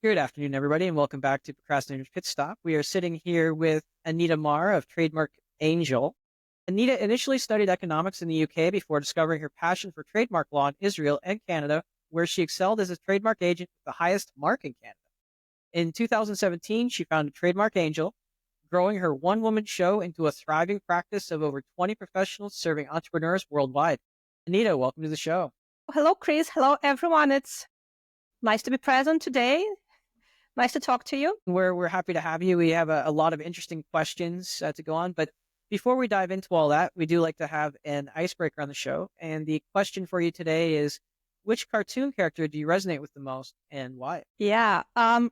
Good afternoon, everybody, and welcome back to Procrastinator's Pit Stop. We are sitting here with Anita Mar of Trademark Angel. Anita initially studied economics in the UK before discovering her passion for trademark law in Israel and Canada, where she excelled as a trademark agent with the highest mark in Canada. In 2017, she founded Trademark Angel, growing her one-woman show into a thriving practice of over 20 professionals serving entrepreneurs worldwide. Anita, welcome to the show. Hello, Chris. Hello, everyone. It's nice to be present today. Nice to talk to you. We're happy to have you. We have a lot of interesting questions to go on, but before we dive into all that, we do like to have an icebreaker on the show. And the question for you today is, which cartoon character do you resonate with the most and why? I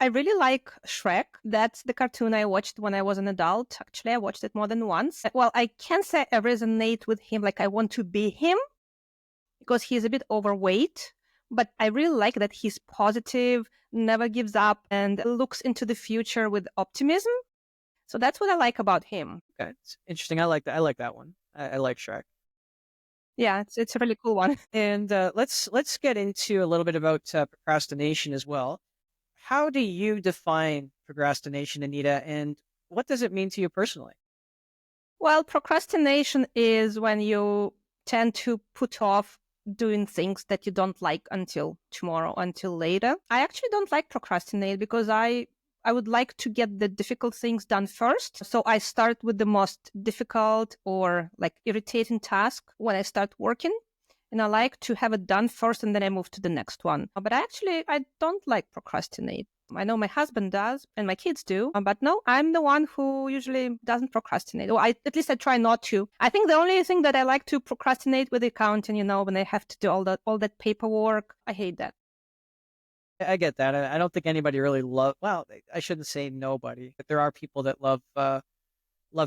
really like Shrek. That's the cartoon I watched when I was an adult. Actually, I watched it more than once. Well, I can't say I resonate with him like I want to be him because he's a bit overweight. But I really like that he's positive, never gives up, and looks into the future with optimism. So that's what I like about him. Okay, it's interesting. I like that. I like that one. I like Shrek. Yeah, it's a really cool one. And let's get into a little bit about procrastination as well. How do you define procrastination, Anita, and what does it mean to you personally? Well, procrastination is when you tend to put off doing things that you don't like until tomorrow, until later. I actually don't like procrastinate because I would like to get the difficult things done first. So I start with the most difficult or like irritating task when I start working. And I like to have it done first and then I move to the next one. But I don't like procrastinate. I know my husband does and my kids do, but no, I'm the one who usually doesn't procrastinate. Or at least I try not to. I think the only thing that I like to procrastinate with the accounting, when I have to do all that paperwork, I hate that. I get that. I don't think anybody really well, I shouldn't say nobody, but there are people that love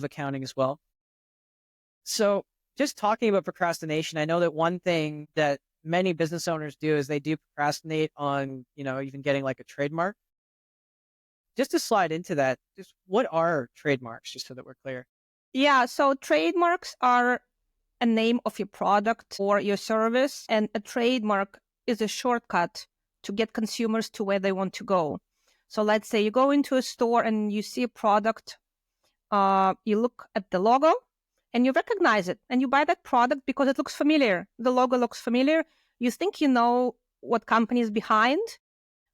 accounting as well. So just talking about procrastination, I know that one thing that many business owners do is they do procrastinate on, even getting like a trademark. Just to slide into that, just what are trademarks, just so that we're clear? Yeah, so trademarks are a name of your product or your service, and a trademark is a shortcut to get consumers to where they want to go. So let's say you go into a store and you see a product, you look at the logo and you recognize it and you buy that product because it looks familiar. The logo looks familiar. You think you know what company is behind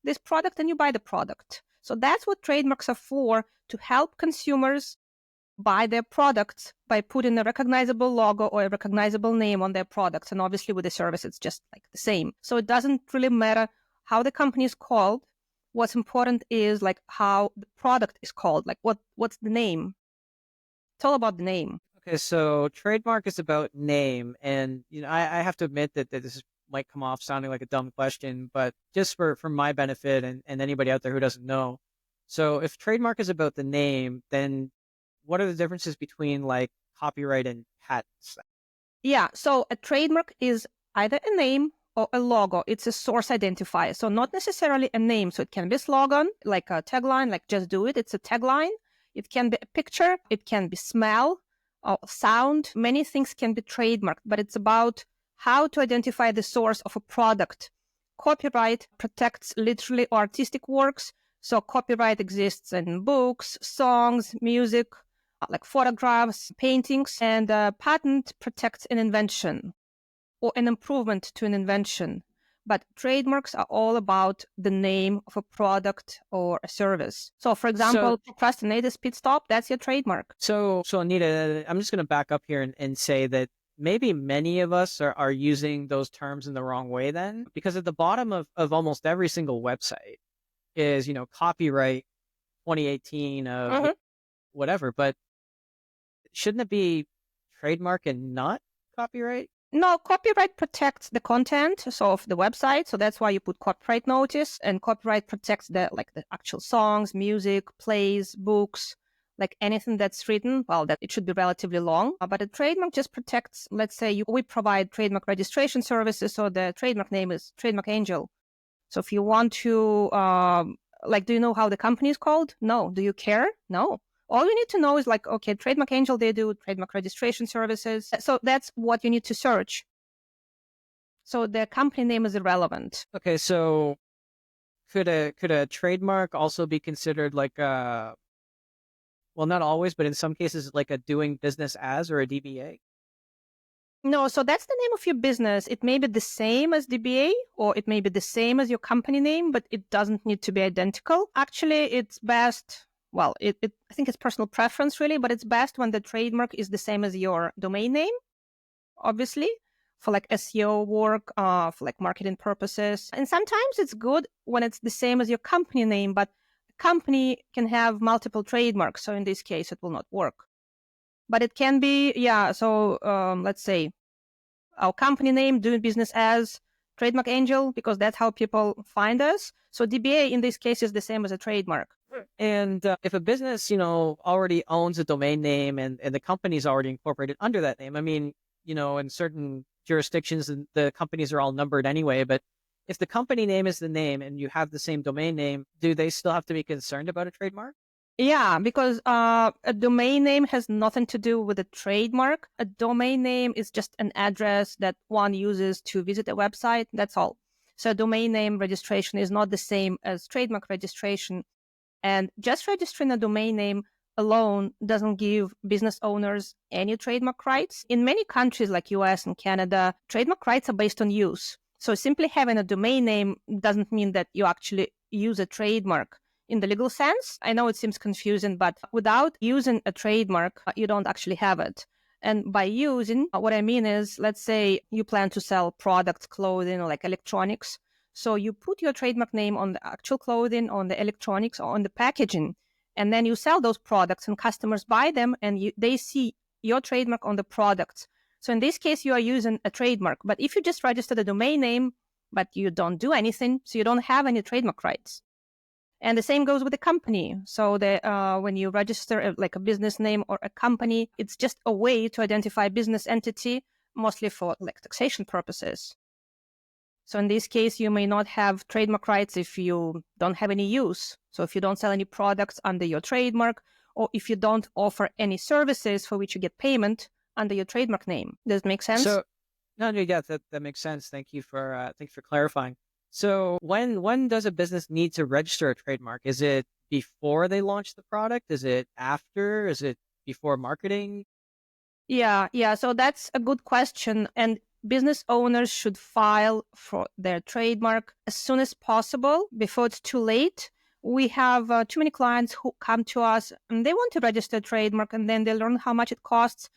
this product and you buy the product. So that's what trademarks are for, to help consumers buy their products by putting a recognizable logo or a recognizable name on their products. And obviously with the service, it's just like the same. So it doesn't really matter how the company is called. What's important is like how the product is called, like what's the name. It's all about the name. Okay, so trademark is about name. And, I have to admit that this might come off sounding like a dumb question, but just for my benefit and anybody out there who doesn't know. So if trademark is about the name, then what are the differences between like copyright and patents? Yeah, so a trademark is either a name or a logo. It's a source identifier. So not necessarily a name. So it can be a slogan, like a tagline, like just do it. It's a tagline. It can be a picture. It can be smell or sound. Many things can be trademarked, but it's about how to identify the source of a product. Copyright protects literally or artistic works. So copyright exists in books, songs, music, like photographs, paintings, and patent protects an invention or an improvement to an invention. But trademarks are all about the name of a product or a service. So, for example, Procrastinator's Pit Stop, that's your trademark. So Anita, I'm just going to back up here and say that maybe many of us are using those terms in the wrong way then, because at the bottom of almost every single website is, copyright 2018 of whatever, but shouldn't it be trademark and not copyright? No, copyright protects the content of the website. So that's why you put copyright notice, and copyright protects the actual songs, music, plays, books, like anything that's written. Well, that it should be relatively long, but a trademark just protects, let's say we provide trademark registration services. So the trademark name is Trademark Angel. So if you want to, do you know how the company is called? No. Do you care? No. All you need to know is okay, Trademark Angel, they do trademark registration services. So that's what you need to search. So the company name is irrelevant. Okay, so could a trademark also be considered like a, well, not always, but in some cases like a doing business as or a DBA? No, so that's the name of your business. It may be the same as DBA or it may be the same as your company name, but it doesn't need to be identical. Actually, it's best, well, I think it's personal preference really, but it's best when the trademark is the same as your domain name, obviously, for like SEO work, for like marketing purposes. And sometimes it's good when it's the same as your company name, but the company can have multiple trademarks. So in this case, it will not work. But it can be, yeah. So let's say our company name, doing business as Trademark Angel, because that's how people find us. So DBA in this case is the same as a trademark. And if a business, already owns a domain name and the company's already incorporated under that name, I mean, in certain jurisdictions, the companies are all numbered anyway, but if the company name is the name and you have the same domain name, do they still have to be concerned about a trademark? Yeah, because a domain name has nothing to do with a trademark. A domain name is just an address that one uses to visit a website. That's all. So domain name registration is not the same as trademark registration. And just registering a domain name alone doesn't give business owners any trademark rights. In many countries like US and Canada, trademark rights are based on use. So simply having a domain name doesn't mean that you actually use a trademark in the legal sense. I know it seems confusing, but without using a trademark, you don't actually have it. And by using, what I mean is, let's say you plan to sell products, clothing, or like electronics. So you put your trademark name on the actual clothing, on the electronics, or on the packaging, and then you sell those products and customers buy them and they see your trademark on the products. So in this case, you are using a trademark. But if you just register the domain name, but you don't do anything, so you don't have any trademark rights. And the same goes with the company. So when you register like a business name or a company, it's just a way to identify a business entity, mostly for like taxation purposes. So in this case, you may not have trademark rights if you don't have any use. So if you don't sell any products under your trademark, or if you don't offer any services for which you get payment under your trademark name. Does it make sense? So, no, yeah, that makes sense. Thanks for clarifying. So when does a business need to register a trademark? Is it before they launch the product? Is it after? Is it before marketing? Yeah. So that's a good question. And business owners should file for their trademark as soon as possible before it's too late. We have too many clients who come to us and they want to register a trademark and then they learn how much it costs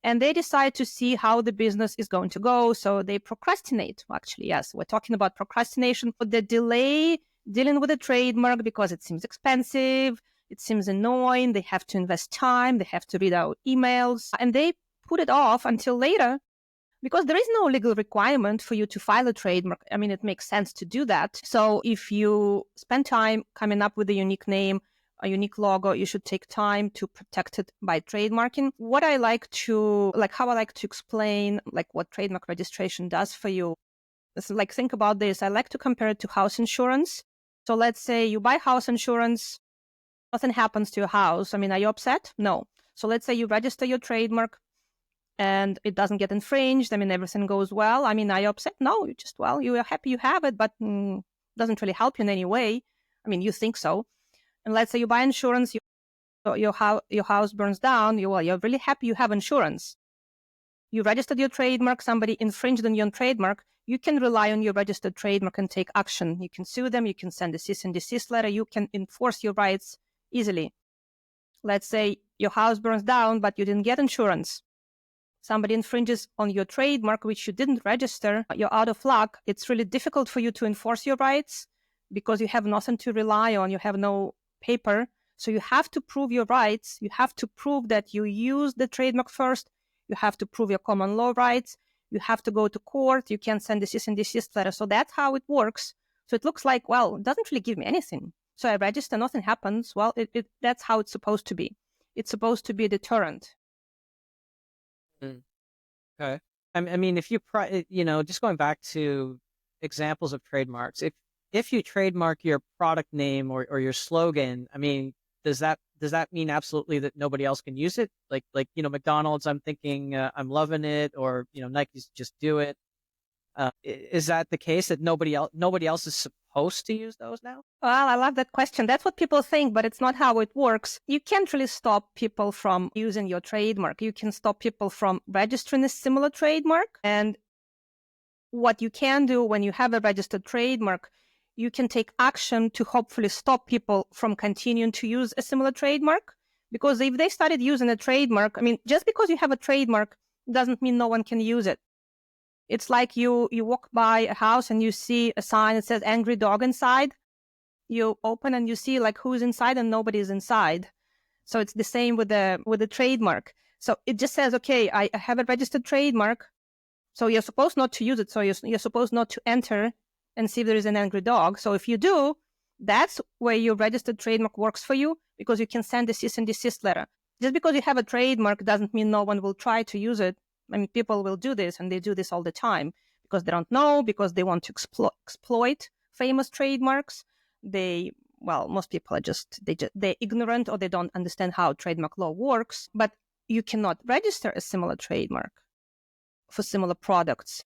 and they decide to see how the business is going to go. So they procrastinate. Actually, yes, we're talking about procrastination. But the delay dealing with a trademark because it seems expensive, it seems annoying, they have to invest time, they have to read out emails, and they put it off until later because there is no legal requirement for you to file a trademark. I mean, it makes sense to do that. So if you spend time coming up with a unique name, a unique logo, you should take time to protect it by trademarking. How I like to explain like what trademark registration does for you. It's like, think about this. I like to compare it to house insurance. So let's say you buy house insurance, nothing happens to your house. I mean, are you upset? No. So let's say you register your trademark and it doesn't get infringed. I mean, everything goes well. I mean, are you upset? No, you are happy you have it, but doesn't really help you in any way. I mean, you think so. And let's say you buy insurance, your house burns down. You're really happy you have insurance. You registered your trademark, somebody infringed on your trademark. You can rely on your registered trademark and take action. You can sue them. You can send a cease and desist letter. You can enforce your rights easily. Let's say your house burns down, but you didn't get insurance. Somebody infringes on your trademark, which you didn't register. You're out of luck. It's really difficult for you to enforce your rights because you have nothing to rely on. You have no paper. So you have to prove your rights. You have to prove that you used the trademark first. You have to prove your common law rights. You have to go to court. You can send a cease and desist letter. So that's how it works. So it looks like, well, it doesn't really give me anything. So I register, nothing happens. Well, that's how it's supposed to be. It's supposed to be a deterrent. Okay. I mean, if you just going back to examples of trademarks, if you trademark your product name or your slogan, I mean, does that mean absolutely that nobody else can use it? Like McDonald's, I'm thinking I'm loving it, or Nike's just do it. Is that the case that nobody else is supposed to use those now? Well, I love that question. That's what people think, but it's not how it works. You can't really stop people from using your trademark. You can stop people from registering a similar trademark. And what you can do when you have a registered trademark, you can take action to hopefully stop people from continuing to use a similar trademark. Because if they started using a trademark, I mean, just because you have a trademark doesn't mean no one can use it. It's like you walk by a house and you see a sign that says angry dog inside. You open and you see like who's inside and nobody's inside. So it's the same with the trademark. So it just says, okay, I have a registered trademark. So you're supposed not to use it. So you're supposed not to enter and see if there is an angry dog. So if you do, that's where your registered trademark works for you, because you can send a cease and desist letter. Just because you have a trademark doesn't mean no one will try to use it. I mean, people will do this, and they do this all the time because they don't know, because they want to exploit famous trademarks. Most people are they're ignorant, or they don't understand how trademark law works. But you cannot register a similar trademark for similar products.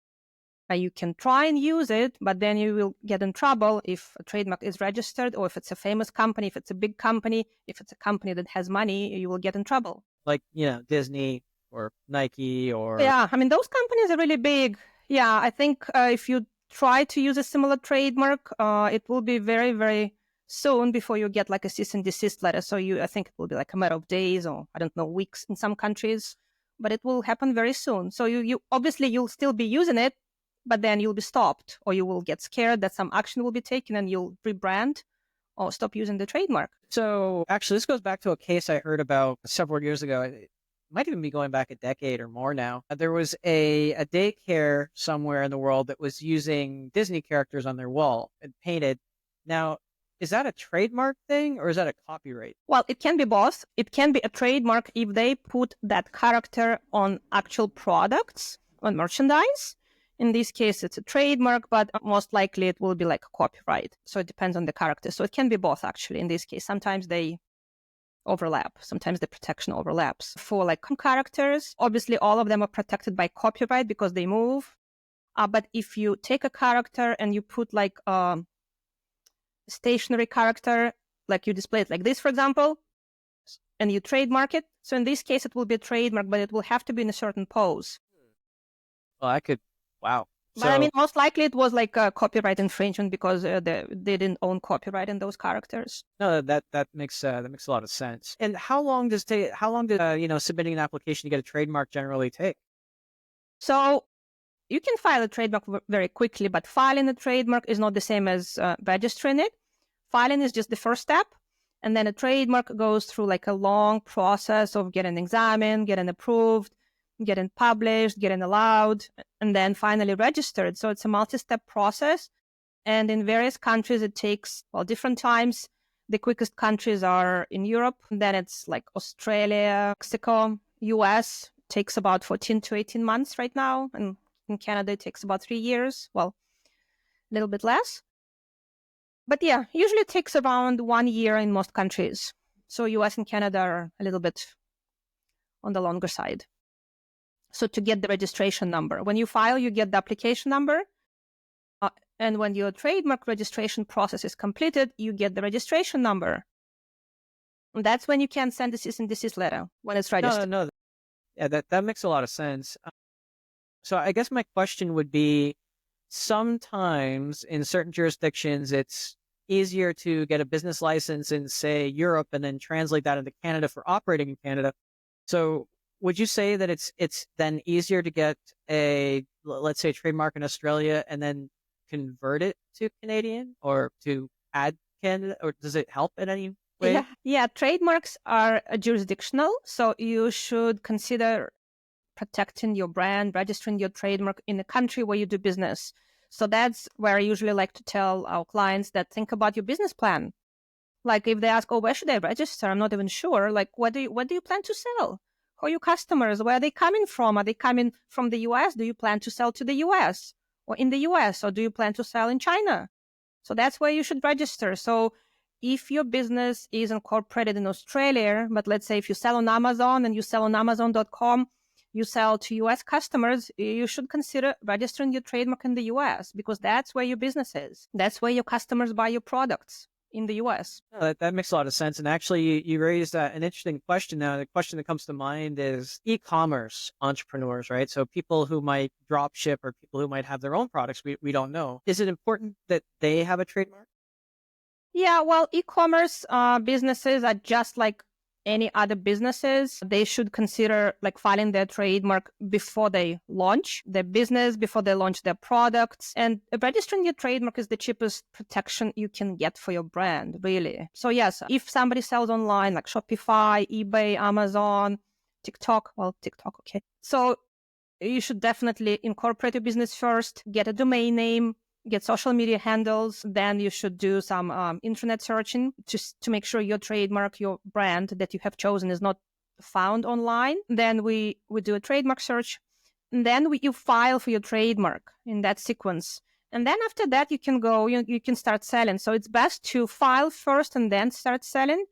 You can try and use it, but then you will get in trouble if a trademark is registered, or if it's a famous company, if it's a big company, if it's a company that has money, you will get in trouble. Like, Disney or Nike or... Yeah, I mean, those companies are really big. Yeah, I think if you try to use a similar trademark, it will be very, very soon before you get like a cease and desist letter. So I think it will be like a matter of days, or I don't know, weeks in some countries, but it will happen very soon. So you obviously you'll still be using it, but then you'll be stopped, or you will get scared that some action will be taken and you'll rebrand or stop using the trademark. So actually, this goes back to a case I heard about several years ago. It might even be going back a decade or more now. There was a daycare somewhere in the world that was using Disney characters on their wall and painted. Now, is that a trademark thing, or is that a copyright? Well, it can be both. It can be a trademark if they put that character on actual products, on merchandise. In this case, it's a trademark, but most likely it will be like a copyright. So it depends on the character. So it can be both, actually, in this case. Sometimes they overlap. Sometimes the protection overlaps. For like characters, obviously all of them are protected by copyright because they move. But if you take a character and you put like a stationary character, like you display it like this, for example, and you trademark it. So in this case, it will be a trademark, but it will have to be in a certain pose. Well, wow. But I mean, most likely it was like a copyright infringement because they didn't own copyright in those characters. No, that makes a lot of sense. And how long does submitting an application to get a trademark generally take? So you can file a trademark very quickly, but filing a trademark is not the same as registering it. Filing is just the first step, and then a trademark goes through like a long process of getting examined, getting approved, getting published, getting allowed, and then finally registered. So it's a multi-step process. And in various countries, it takes, different times. The quickest countries are in Europe. Then it's like Australia, Mexico, US. Takes about 14 to 18 months right now. And in Canada, it takes about 3 years. Well, a little bit less. But yeah, usually it takes around 1 year in most countries. So US and Canada are a little bit on the longer side. So to get the registration number, when you file, you get the application number. And when your trademark registration process is completed, you get the registration number. And that's when you can send the cease and desist letter, when it's registered. No. Yeah, that makes a lot of sense. So I guess my question would be, sometimes in certain jurisdictions, it's easier to get a business license in, say, Europe, and then translate that into Canada for operating in Canada. So would you say that it's then easier to get let's say, trademark in Australia and then convert it to Canadian, or to add Canada, or does it help in any way? Yeah. Trademarks are jurisdictional, so you should consider protecting your brand, registering your trademark in the country where you do business. So that's where I usually like to tell our clients that think about your business plan. Like if they ask, where should I register? I'm not even sure. Like, what do you plan to sell? Who are your customers? Where are they coming from? Are they coming from the US? Do you plan to sell to the US or in the US? Or do you plan to sell in China? So that's where you should register. So if your business is incorporated in Australia, but let's say if you sell on Amazon and you sell on Amazon.com, you sell to US customers, you should consider registering your trademark in the US because that's where your business is. That's where your customers buy your products, in the US. No, that makes a lot of sense. And actually, you raised an interesting question now. The question that comes to mind is e-commerce entrepreneurs, right? So people who might drop ship or people who might have their own products, we don't know. Is it important that they have a trademark? Yeah, well, e-commerce businesses are just like any other businesses. They should consider like filing their trademark before they launch their business, before they launch their products. And registering your trademark is the cheapest protection you can get for your brand, really. So yes, if somebody sells online like Shopify, eBay, Amazon, TikTok, okay. So you should definitely incorporate your business first, get a domain name, get social media handles. Then you should do some internet searching just to make sure your trademark, your brand that you have chosen is not found online. Then we do a trademark search. And then you file for your trademark in that sequence. And then after that, you can go, you can start selling. So it's best to file first and then start selling.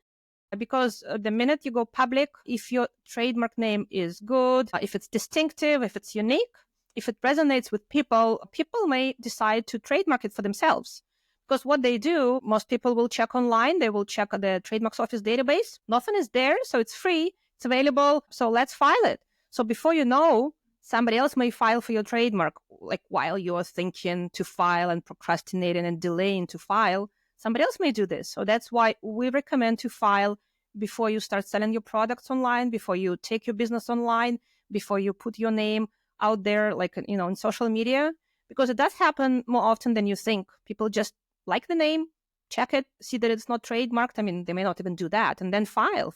Because the minute you go public, if your trademark name is good, if it's distinctive, if it's unique, if it resonates with people, people may decide to trademark it for themselves. Because what they do, most people will check online. They will check the trademarks office database. Nothing is there, so it's free. It's available. So let's file it. So before you know, somebody else may file for your trademark. Like while you're thinking to file and procrastinating and delaying to file, somebody else may do this. So that's why we recommend to file before you start selling your products online, before you take your business online, before you put your name out there, like, in social media, because it does happen more often than you think. People just like the name, check it, see that it's not trademarked. I mean, they may not even do that, and then file.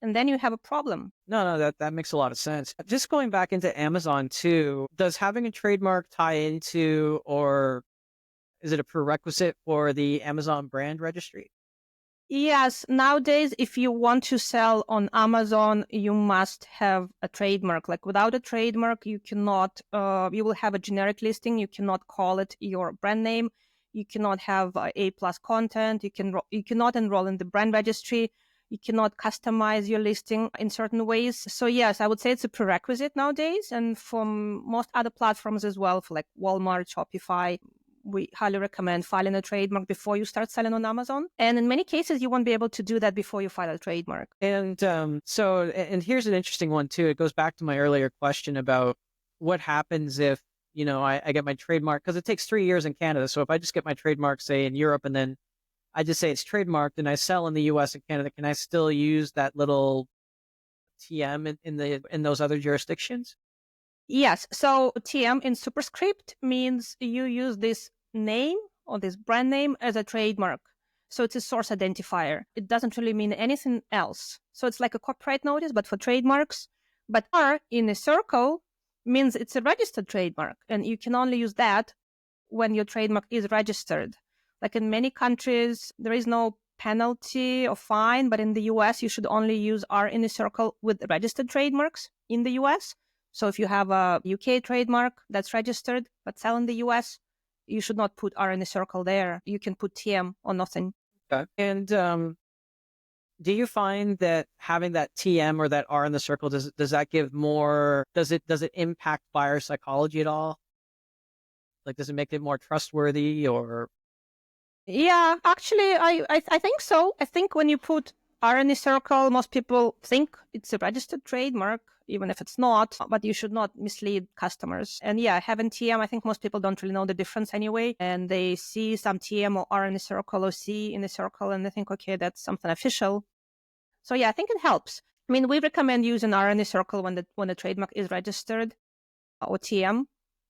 And then you have a problem. No, that makes a lot of sense. Just going back into Amazon too, does having a trademark tie into, or is it a prerequisite for the Amazon brand registry? Yes, nowadays, if you want to sell on Amazon, you must have a trademark. Like without a trademark, you cannot, you will have a generic listing. You cannot call it your brand name. You cannot have A+ content. You cannot enroll in the brand registry. You cannot customize your listing in certain ways. So yes, I would say it's a prerequisite nowadays. And from most other platforms as well, for like Walmart, Shopify, we highly recommend filing a trademark before you start selling on Amazon. And in many cases, you won't be able to do that before you file a trademark. And and here's an interesting one too. It goes back to my earlier question about what happens if, I get my trademark, because it takes 3 years in Canada. So if I just get my trademark, say in Europe, and then I just say it's trademarked and I sell in the US and Canada, can I still use that little TM in those other jurisdictions? Yes. So TM in superscript means you use this name or this brand name as a trademark. So it's a source identifier. It doesn't really mean anything else. So it's like a copyright notice, but for trademarks. But R in a circle means it's a registered trademark. And you can only use that when your trademark is registered. Like in many countries, there is no penalty or fine, but in the US, you should only use R in a circle with registered trademarks in the US. So if you have a UK trademark that's registered but sell in the US, you should not put R in a circle there. You can put TM or nothing. Okay. And do you find that having that TM or that R in the circle, does that give more, does it impact buyer psychology at all? Like, does it make it more trustworthy or? Yeah, actually, I think so. I think when you put R in a circle, most people think it's a registered trademark, even if it's not, but you should not mislead customers. And yeah, having TM, I think most people don't really know the difference anyway. And they see some TM or R in a circle or C in a circle, and they think, okay, that's something official. So yeah, I think it helps. I mean, we recommend using R in a circle when the trademark is registered, or TM,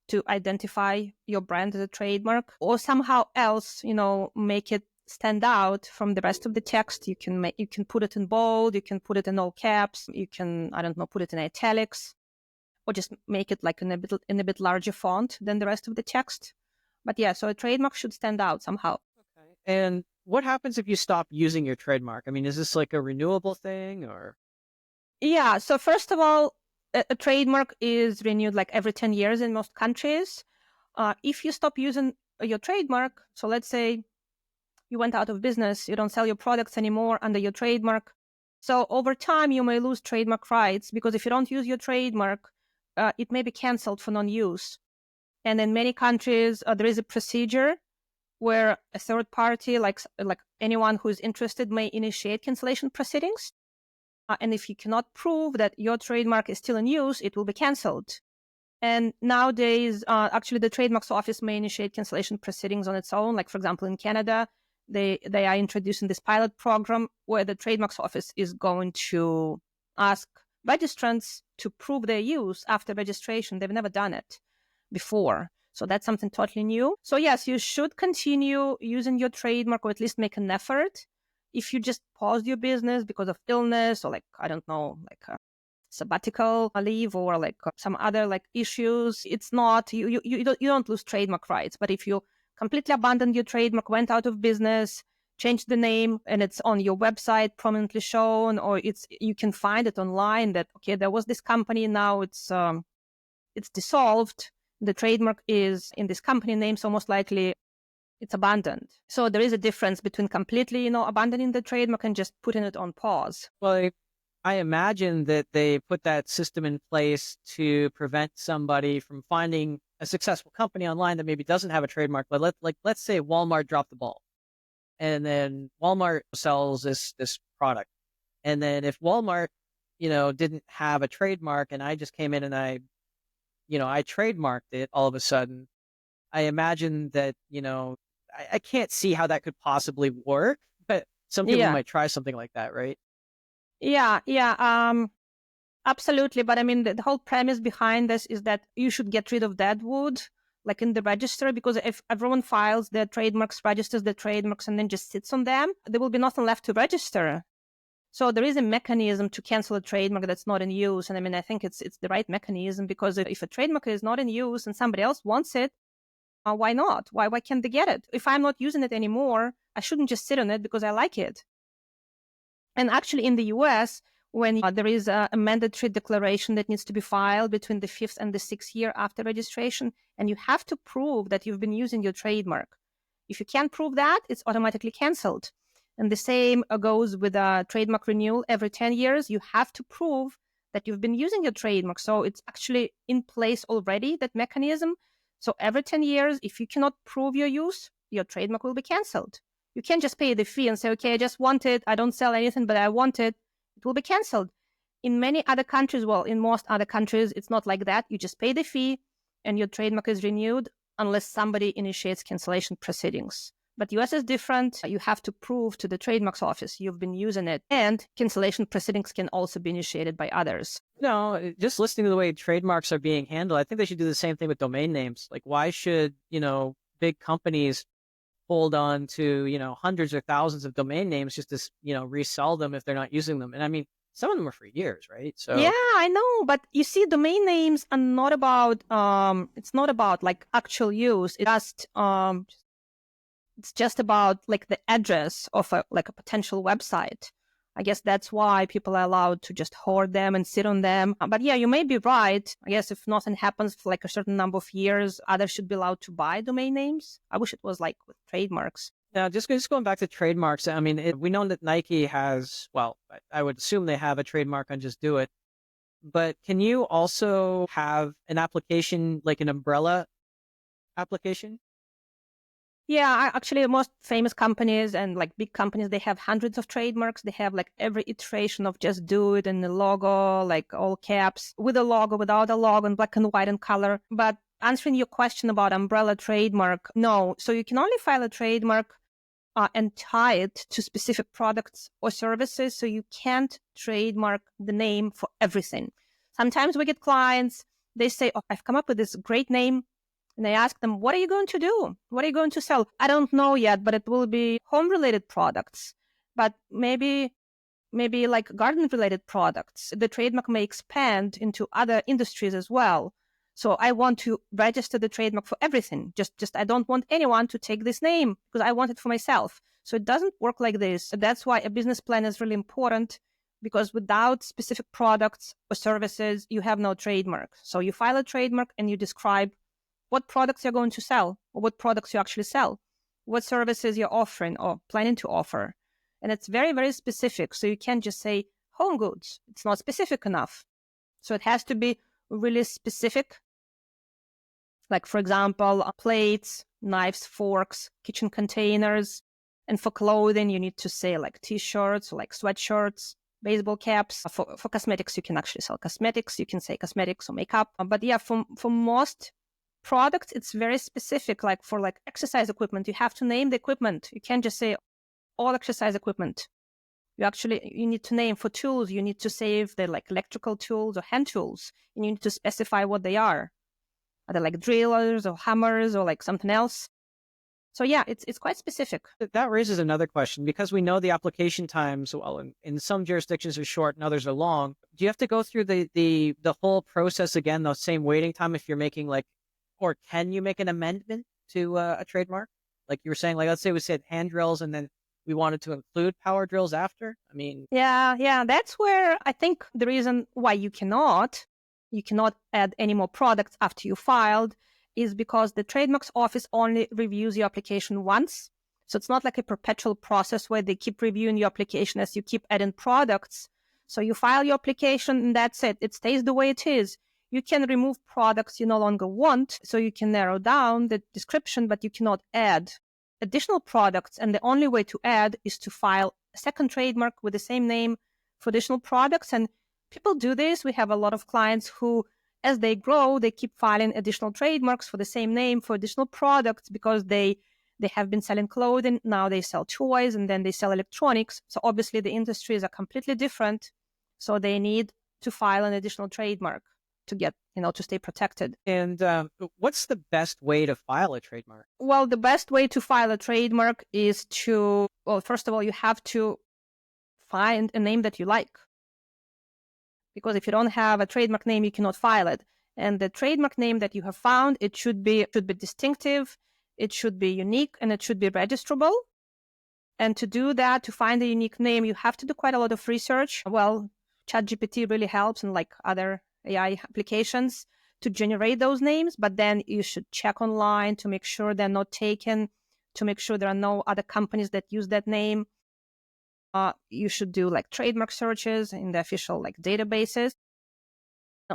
to identify your brand as a trademark, or somehow else, make it stand out from the rest of the text. You can put it in bold, you can put it in all caps, you can, I don't know, put it in italics, or just make it like in a bit larger font than the rest of the text. But yeah, so a trademark should stand out somehow. Okay. And what happens if you stop using your trademark? I mean, is this like a renewable thing or? Yeah, so first of all, a trademark is renewed like every 10 years in most countries. If you stop using your trademark, so let's say you went out of business, you don't sell your products anymore under your trademark. So over time, you may lose trademark rights, because if you don't use your trademark, it may be canceled for non-use. And in many countries, there is a procedure where a third party, like anyone who is interested, may initiate cancellation proceedings. And if you cannot prove that your trademark is still in use, it will be canceled. And nowadays, actually, the Trademarks Office may initiate cancellation proceedings on its own. Like, for example, in Canada, they are introducing this pilot program where the Trademarks Office is going to ask registrants to prove their use after registration. They've never done it before. So that's something totally new. So yes, you should continue using your trademark, or at least make an effort. If you just pause your business because of illness or sabbatical leave or some other issues, it's not, you don't lose trademark rights. But if you completely abandoned your trademark, went out of business, changed the name, and it's on your website prominently shown, or you can find it online that, okay, there was this company, now it's dissolved, the trademark is in this company name, so most likely it's abandoned. So there is a difference between completely, abandoning the trademark and just putting it on pause. Well, I imagine that they put that system in place to prevent somebody from finding a successful company online that maybe doesn't have a trademark. But let's say Walmart dropped the ball, and then Walmart sells this product, and then if Walmart, didn't have a trademark, and I just came in and I trademarked it all of a sudden, I imagine that I can't see how that could possibly work, but some people might try something like that, right? Yeah, absolutely. But I mean, the whole premise behind this is that you should get rid of dead wood, like in the register, because if everyone files their trademarks, registers their trademarks, and then just sits on them, there will be nothing left to register. So there is a mechanism to cancel a trademark that's not in use. And I mean, I think it's the right mechanism, because if a trademark is not in use and somebody else wants it, why not? Why can't they get it? If I'm not using it anymore, I shouldn't just sit on it because I like it. And actually in the US, when there is a mandatory declaration that needs to be filed between the 5th and the 6th year after registration, and you have to prove that you've been using your trademark. If you can't prove that, it's automatically canceled. And the same goes with a trademark renewal every 10 years. You have to prove that you've been using your trademark. So it's actually in place already, that mechanism. So every 10 years, if you cannot prove your use, your trademark will be canceled. You can't just pay the fee and say, okay, I just want it. I don't sell anything, but I want it. It will be canceled. In many other countries, in most other countries, it's not like that. You just pay the fee and your trademark is renewed unless somebody initiates cancellation proceedings. But US is different. You have to prove to the Trademarks Office you've been using it. And cancellation proceedings can also be initiated by others. No, just listening to the way trademarks are being handled, I think they should do the same thing with domain names. Like, why should, big companies hold on to, hundreds or thousands of domain names just to, resell them if they're not using them? And I mean, some of them are for years, right? So yeah, I know. But you see, domain names are not about, it's not about actual use. It's just about the address of a potential website. I guess that's why people are allowed to just hoard them and sit on them. But yeah, you may be right. I guess if nothing happens for a certain number of years, others should be allowed to buy domain names. I wish it was with trademarks. Now, just going back to trademarks, I mean, we know that Nike has, I would assume they have a trademark on Just Do It. But can you also have an application, like an umbrella application? Yeah, actually, most famous companies and big companies, they have hundreds of trademarks. They have every iteration of Just Do It and the logo, all caps, with a logo, without a logo, in black and white and color. But answering your question about umbrella trademark, no. So you can only file a trademark and tie it to specific products or services. So you can't trademark the name for everything. Sometimes we get clients, they say, oh, I've come up with this great name. And I ask them, what are you going to do? What are you going to sell? I don't know yet, but it will be home-related products. But maybe garden-related products. The trademark may expand into other industries as well. So I want to register the trademark for everything. Just I don't want anyone to take this name because I want it for myself. So it doesn't work like this. That's why a business plan is really important, because without specific products or services, you have no trademark. So you file a trademark and you describe what products you're going to sell, or what products you actually sell, what services you're offering or planning to offer. And it's very, very specific. So you can't just say home goods. It's not specific enough. So it has to be really specific. Like, for example, plates, knives, forks, kitchen containers. And for clothing, you need to say like t-shirts or like sweatshirts, baseball caps. For cosmetics, you can actually sell cosmetics. You can say cosmetics or makeup. But yeah, for most products, it's very specific. Like for like exercise equipment, you have to name the equipment. You can't just say all exercise equipment. You need to name. For tools, you need to say if they're like electrical tools or hand tools. And you need to specify what they are. Are they like drillers or hammers or like something else? So yeah, it's quite specific. That raises another question, because we know the application times, well, in some jurisdictions are short and others are long. Do you have to go through the whole process again, the same waiting time if you're making like, or can you make an amendment to a trademark? Like you were saying, like, let's say we said hand drills and then we wanted to include power drills after. I mean, yeah, that's where I think the reason why you cannot add any more products after you filed is because the trademarks office only reviews your application once. So it's not like a perpetual process where they keep reviewing your application as you keep adding products. So you file your application and that's it. It stays the way it is. You can remove products you no longer want, so you can narrow down the description, but you cannot add additional products. And the only way to add is to file a second trademark with the same name for additional products. And people do this. We have a lot of clients who, as they grow, they keep filing additional trademarks for the same name for additional products because they have been selling clothing. Now they sell toys and then they sell electronics. So obviously the industries are completely different. So they need to file an additional trademark to get, to stay protected. And what's the best way to file a trademark? Well, the best way to file a trademark is first of all, you have to find a name that you like. Because if you don't have a trademark name, you cannot file it. And the trademark name that you have found, it should be distinctive, it should be unique, and it should be registrable. And to do that, to find a unique name, you have to do quite a lot of research. Well, ChatGPT really helps, and like other AI applications, to generate those names. But then you should check online to make sure they're not taken, to make sure there are no other companies that use that name. You should do like trademark searches in the official like databases.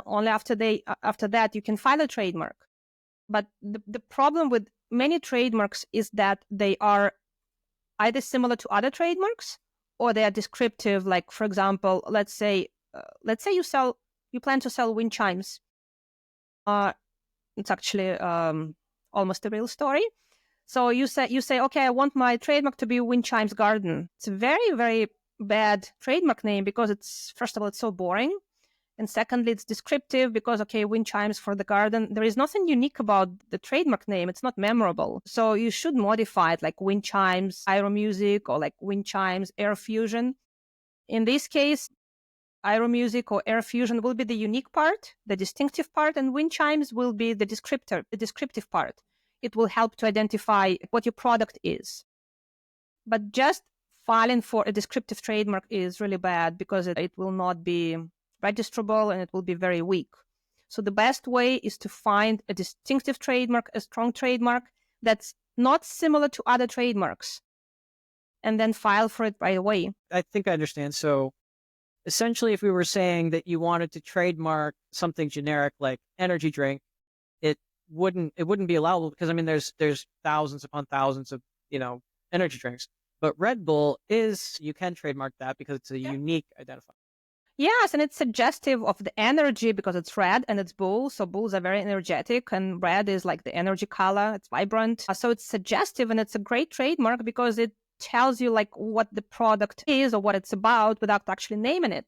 Only after that you can file a trademark. But the problem with many trademarks is that they are either similar to other trademarks or they are descriptive. Like, for example, let's say you plan to sell wind chimes. It's actually almost a real story. So you say, okay, I want my trademark to be Wind Chimes Garden. It's a very, very bad trademark name because first of all, it's so boring. And secondly, it's descriptive because, okay, wind chimes for the garden. There is nothing unique about the trademark name. It's not memorable. So you should modify it like wind chimes, Aero Music, or like wind chimes, Air Fusion. In this case, Aero Music or Air Fusion will be the unique part, the distinctive part, and wind chimes will be the descriptive part. It will help to identify what your product is. But just filing for a descriptive trademark is really bad because it will not be registrable and it will be very weak. So the best way is to find a distinctive trademark, a strong trademark that's not similar to other trademarks, and then file for it right away. I think I understand. So essentially, if we were saying that you wanted to trademark something generic like energy drink, it wouldn't be allowable because, I mean, there's thousands upon thousands of, energy drinks. But Red Bull you can trademark that because it's a unique identifier. Yes, and it's suggestive of the energy because it's red and it's bull. So bulls are very energetic and red is like the energy color. It's vibrant. So it's suggestive and it's a great trademark because it tells you like what the product is or what it's about without actually naming it.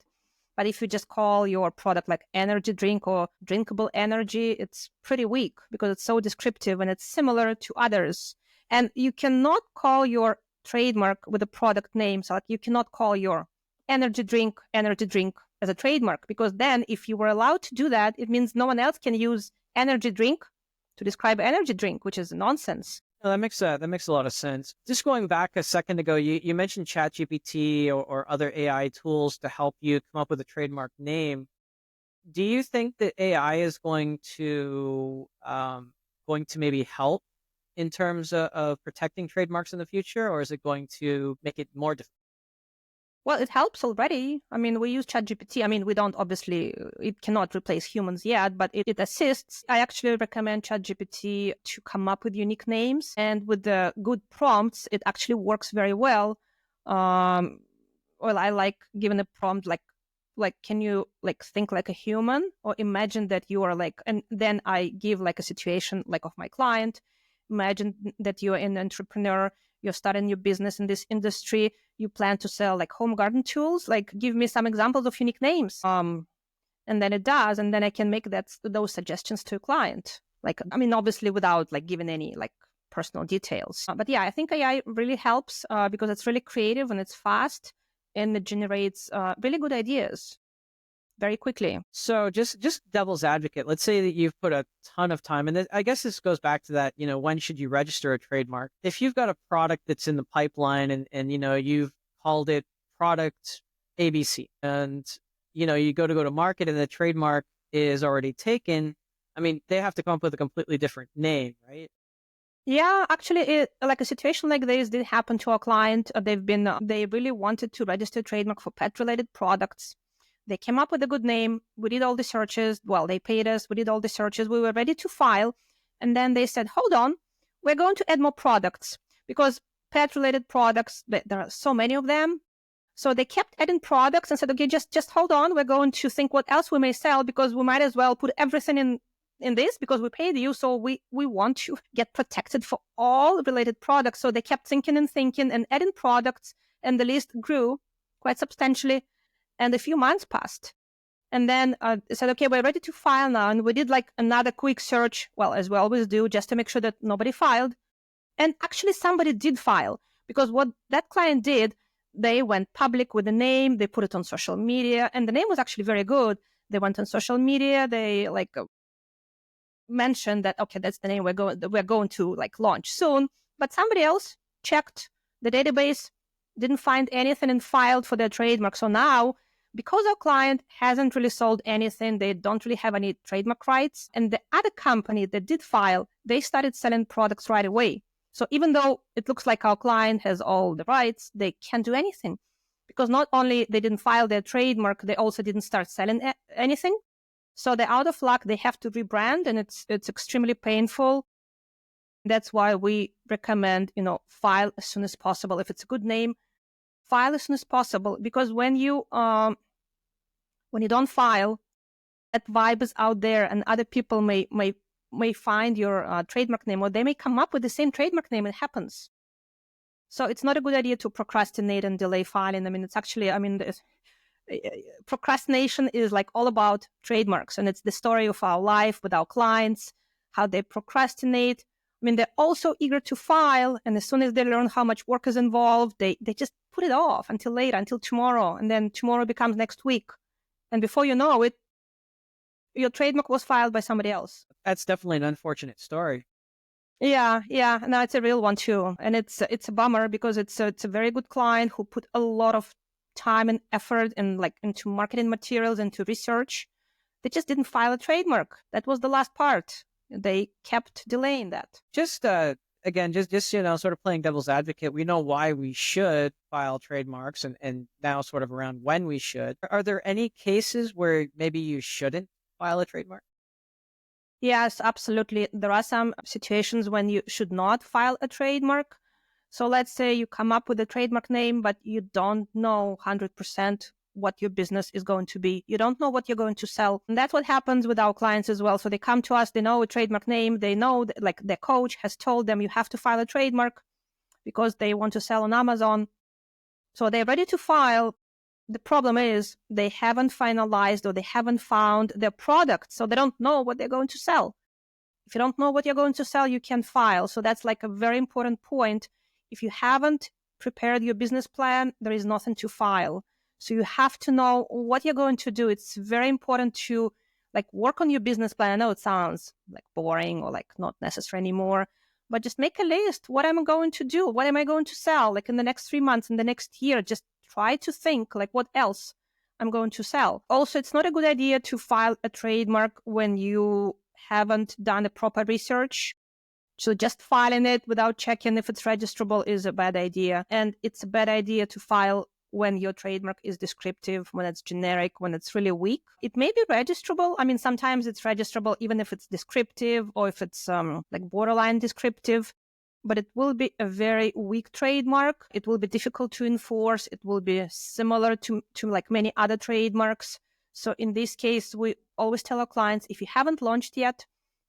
But if you just call your product like energy drink or drinkable energy, it's pretty weak because it's so descriptive and it's similar to others. And you cannot call your trademark with a product name. So like you cannot call your energy drink as a trademark, because then if you were allowed to do that, it means no one else can use energy drink to describe energy drink, which is nonsense. No, that makes a lot of sense. Just going back a second ago, you mentioned ChatGPT or other AI tools to help you come up with a trademark name. Do you think that AI is going to maybe help in terms of protecting trademarks in the future, or is it going to make it more difficult? Well, it helps already. I mean, we use ChatGPT. I mean, we don't obviously, it cannot replace humans yet, but it assists. I actually recommend ChatGPT to come up with unique names. And with the good prompts, it actually works very well. Well, I like giving a prompt like can you like think like a human, or imagine that you are like, and then I give like a situation like of my client. Imagine that you're an entrepreneur, you're starting your business in this industry, you plan to sell like home garden tools, like give me some examples of unique names. And then it does, and then I can make those suggestions to a client. Like, I mean, obviously without like giving any like personal details. But yeah, I think AI really helps because it's really creative and it's fast, and it generates really good ideas very quickly. So just devil's advocate, let's say that you've put a ton of time, and I guess this goes back to that, when should you register a trademark? If you've got a product that's in the pipeline and you've called it product ABC, and you go to market and the trademark is already taken, I mean, they have to come up with a completely different name, right? Yeah, actually, like a situation like this did happen to our client. They really wanted to register a trademark for pet-related products. They came up with a good name. We did all the searches. Well, they paid us. We did all the searches. We were ready to file. And then they said, hold on, we're going to add more products because pet-related products, there are so many of them. So they kept adding products and said, okay, just hold on. We're going to think what else we may sell because we might as well put everything in this because we paid you. So we want to get protected for all related products. So they kept thinking and adding products, and the list grew quite substantially. And a few months passed. And then they said, okay, we're ready to file now. And we did like another quick search, well, as we always do, just to make sure that nobody filed. And actually somebody did file, because what that client did, they went public with the name, they put it on social media, and the name was actually very good. They went on social media, they like mentioned that, okay, that's the name we're going to like launch soon. But somebody else checked the database, didn't find anything, and filed for their trademark. So now, because our client hasn't really sold anything, they don't really have any trademark rights, and the other company that did file, they started selling products right away. So even though it looks like our client has all the rights, they can't do anything, because not only they didn't file their trademark, they also didn't start selling anything. So they're out of luck. They have to rebrand, and it's extremely painful. That's why we recommend, file as soon as possible. If it's a good name, file as soon as possible, because when you don't file, that vibe is out there, and other people may find your trademark name, or they may come up with the same trademark name. It happens. So it's not a good idea to procrastinate and delay filing. I mean, it's actually, procrastination is like all about trademarks, and it's the story of our life with our clients, how they procrastinate. I mean, they're also eager to file, and as soon as they learn how much work is involved, they just put it off until later, until tomorrow, and then tomorrow becomes next week. And before you know it, your trademark was filed by somebody else. That's definitely an unfortunate story. Yeah. No, it's a real one too. And it's a bummer, because it's a very good client who put a lot of time and effort into marketing materials, into research. They just didn't file a trademark. That was the last part. They kept delaying that. Just again, just sort of playing devil's advocate, we know why we should file trademarks, and now sort of around when we should. Are there any cases where maybe you shouldn't file a trademark? Yes, absolutely. There are some situations when you should not file a trademark. So let's say you come up with a trademark name, but you don't know 100% what your business is going to be. You don't know what you're going to sell. And that's what happens with our clients as well. So they come to us, they know a trademark name, they know that, like, their coach has told them you have to file a trademark because they want to sell on Amazon. So they're ready to file. The problem is they haven't finalized, or they haven't found their product. So they don't know what they're going to sell. If you don't know what you're going to sell, you can file. So that's like a very important point. If you haven't prepared your business plan, there is nothing to file. So you have to know what you're going to do. It's very important to work on your business plan. I know it sounds like boring or not necessary anymore, but just make a list. What am I going to do? What am I going to sell? In the next 3 months, in the next year, just try to think what else I'm going to sell. Also, it's not a good idea to file a trademark when you haven't done a proper research. So just filing it without checking if it's registrable is a bad idea. And it's a bad idea to file when your trademark is descriptive, when it's generic, when it's really weak. It may be registrable. I mean, sometimes it's registrable even if it's descriptive or if it's like borderline descriptive, but it will be a very weak trademark. It will be difficult to enforce. It will be similar to like many other trademarks. So in this case, we always tell our clients, if you haven't launched yet,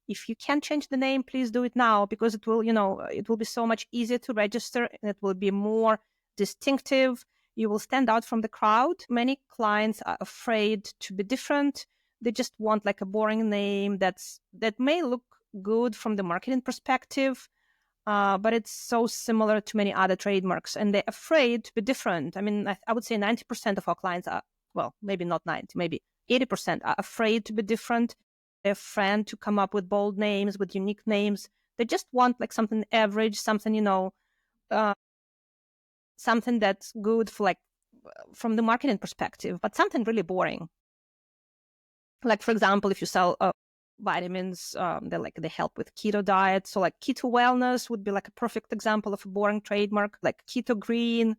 if you can change the name, please do it now, because it will, it will be so much easier to register and it will be more distinctive. You will stand out from the crowd. Many clients are afraid to be different. They just want like a boring name that may look good from the marketing perspective, but it's so similar to many other trademarks, and they're afraid to be different. I mean, I would say 90% of our clients are, well, maybe not 90, maybe 80% are afraid to be different. They're afraid to come up with bold names, with unique names. They just want like something average, something, something that's good for like from the marketing perspective, but something really boring. Like, for example, if you sell vitamins, they help with keto diet. So like keto wellness would be like a perfect example of a boring trademark, like keto green.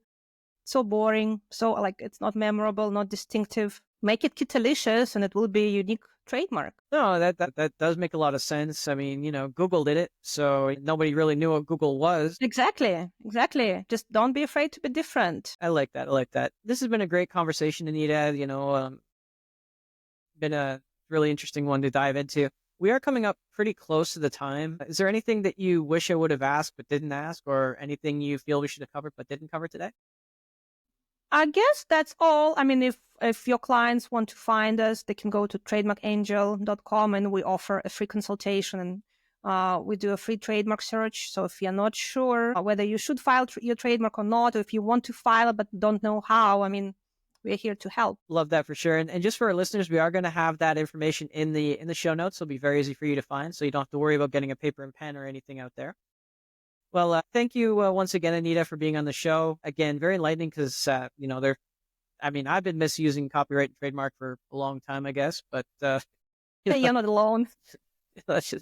So boring. So like it's not memorable, not distinctive. Make it ketalicious and it will be a unique trademark. No, that does make a lot of sense. I mean, Google did it, so nobody really knew what Google was. Exactly. Just don't be afraid to be different. I like that. This has been a great conversation, Anita. Been a really interesting one to dive into. We are coming up pretty close to the time. Is there anything that you wish I would have asked but didn't ask, or anything you feel we should have covered but didn't cover today? I guess that's all. I mean, if your clients want to find us, they can go to trademarkangel.com and we offer a free consultation, and we do a free trademark search. So if you're not sure whether you should file your trademark or not, or if you want to file but don't know how, I mean, we're here to help. Love that for sure. And just for our listeners, we are going to have that information in the show notes. It'll be very easy for you to find, so you don't have to worry about getting a paper and pen or anything out there. Well, thank you once again, Anita, for being on the show. Again, very enlightening because, I've been misusing copyright and trademark for a long time, I guess, but You're not alone. that's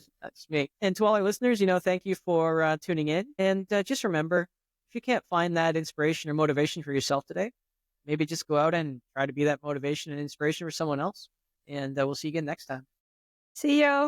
me. And to all our listeners, thank you for tuning in. And just remember, if you can't find that inspiration or motivation for yourself today, maybe just go out and try to be that motivation and inspiration for someone else. And we'll see you again next time. See you.